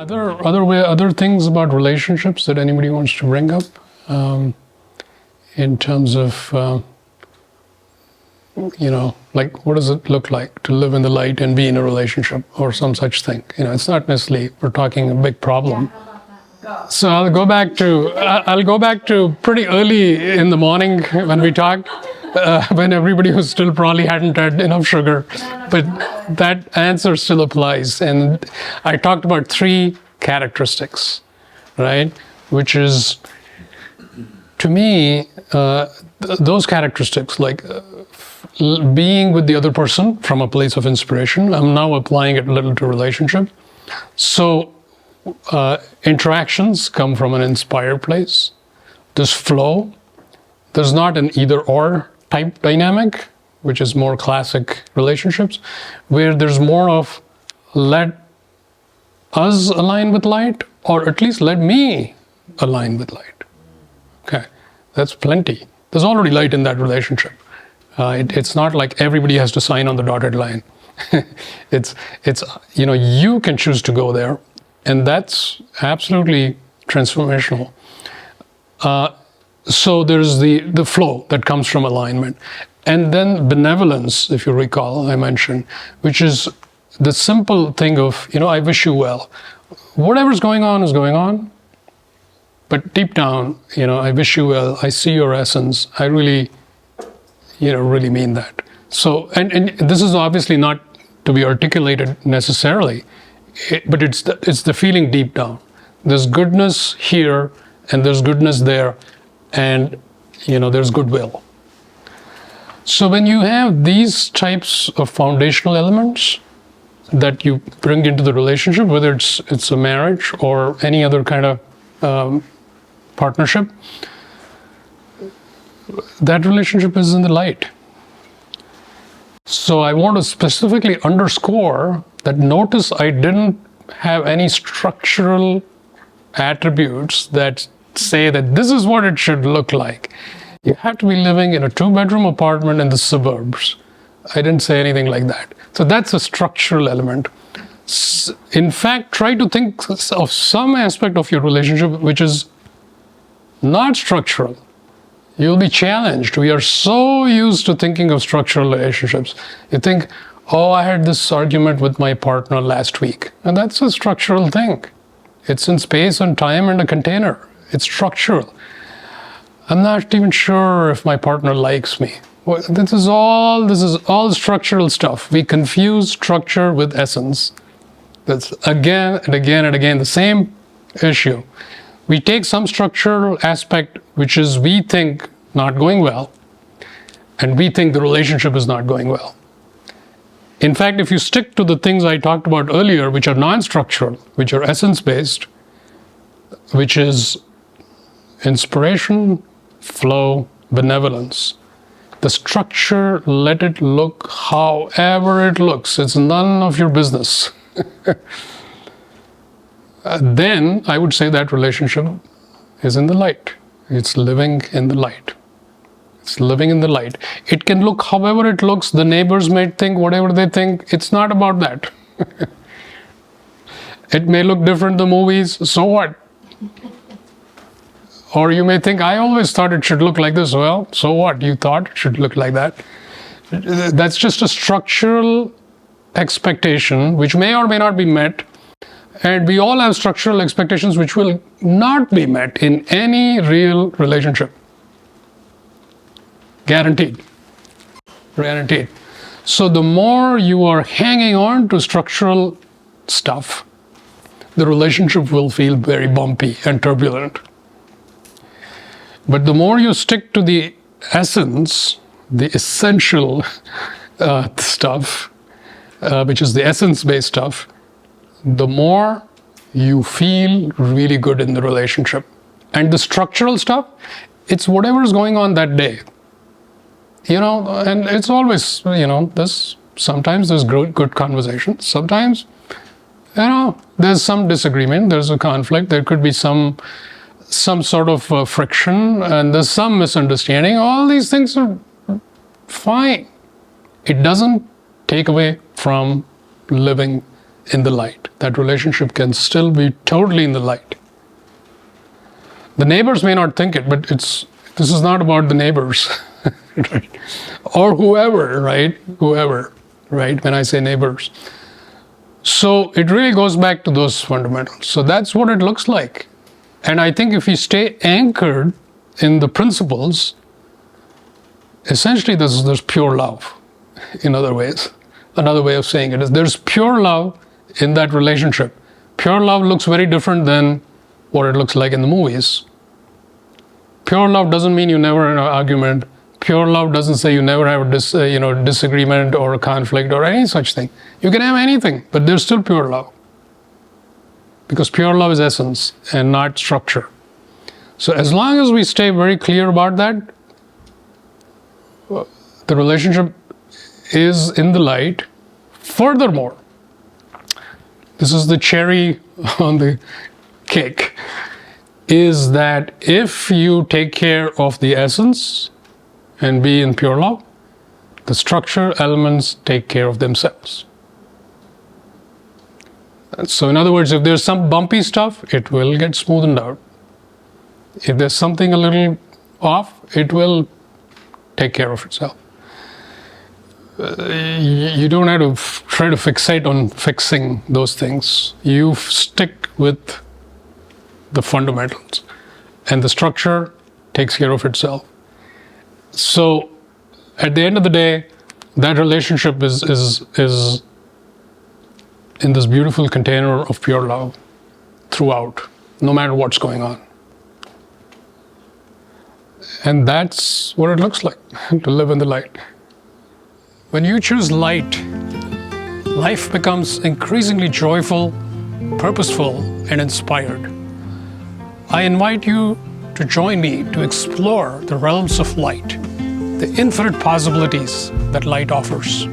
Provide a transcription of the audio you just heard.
Other things about relationships that anybody wants to bring up in terms of like what does it look like to live in the light and be in a relationship or some such thing? It's not necessarily we're talking a big problem. So I'll go back to pretty early in the morning when we talked, when everybody was still probably hadn't had enough sugar, but that answer still applies. And I talked about 3 characteristics, right? Which is, to me, those characteristics, like being with the other person from a place of inspiration. I'm now applying it a little to relationship. So interactions come from an inspired place. There's flow. There's not an either-or type dynamic, which is more classic relationships, where there's more of let us align with light, or at least let me align with light. Okay, that's plenty. There's already light in that relationship. It's not like everybody has to sign on the dotted line. It's you can choose to go there, and that's absolutely transformational. So there's the flow that comes from alignment. And then benevolence, if you recall, I mentioned, which is the simple thing of, I wish you well. Whatever's going on is going on, but deep down, I wish you well. I see your essence. I really, really mean that. So, and this is obviously not to be articulated necessarily, but it's the feeling deep down. There's goodness here, and there's goodness there, and there's goodwill. So when you have these types of foundational elements that you bring into the relationship, whether it's a marriage or any other kind of partnership, that relationship is in the light. So I want to specifically underscore that notice I didn't have any structural attributes that say that this is what it should look like. You have to be living in a 2-bedroom apartment in the suburbs. I didn't say anything like that. So that's a structural element. In fact, try to think of some aspect of your relationship which is not structural. You'll be challenged. We are so used to thinking of structural relationships. You think, I had this argument with my partner last week. And that's a structural thing. It's in space and time and a container. It's structural. I'm not even sure if my partner likes me. Well, this is all structural stuff. We confuse structure with essence. That's again and again and again the same issue. We take some structural aspect which is we think not going well, and we think the relationship is not going well. In fact, if you stick to the things I talked about earlier, which are non-structural, which are essence-based, which is inspiration, flow, benevolence. The structure, let it look however it looks. It's none of your business. Then I would say that relationship is in the light. It's living in the light. It's living in the light. It can look however it looks. The neighbors may think whatever they think. It's not about that. It may look different, the movies. So what? Or you may think, I always thought it should look like this. Well, so what? You thought it should look like that. That's just a structural expectation which may or may not be met. And we all have structural expectations which will not be met in any real relationship. Guaranteed. Guaranteed. So the more you are hanging on to structural stuff, the relationship will feel very bumpy and turbulent. But the more you stick to the essence, the essential stuff, which is the essence-based stuff, the more you feel really good in the relationship. And the structural stuff, it's whatever is going on that day. And it's always, sometimes there's good conversation. Sometimes, there's some disagreement, there's a conflict, there could be some sort of friction, and there's some misunderstanding. All these things are fine. It doesn't take away from living in the light. That relationship can still be totally in the light. The neighbors may not think it, but this is not about the neighbors, right? Or whoever, right? Whoever, right? When I say neighbors. So it really goes back to those fundamentals. So that's what it looks like. And I think if we stay anchored in the principles, essentially there's pure love. In other ways, another way of saying it is there's pure love in that relationship. Pure love looks very different than what it looks like in the movies. Pure love doesn't mean you never have an argument. Pure love doesn't say you never have a disagreement or a conflict or any such thing. You can have anything, but there's still pure love. Because pure love is essence and not structure. So as long as we stay very clear about that, the relationship is in the light. Furthermore, this is the cherry on the cake, is that if you take care of the essence and be in pure love, the structure elements take care of themselves. So in other words, if there's some bumpy stuff, it will get smoothened out. If there's something a little off, it will take care of itself. You don't have to try to fixate on fixing those things. You stick with the fundamentals, and the structure takes care of itself. So at the end of the day, that relationship is in this beautiful container of pure love throughout, no matter what's going on. And that's what it looks like to live in the light. When you choose light, life becomes increasingly joyful, purposeful, and inspired. I invite you to join me to explore the realms of light, the infinite possibilities that light offers.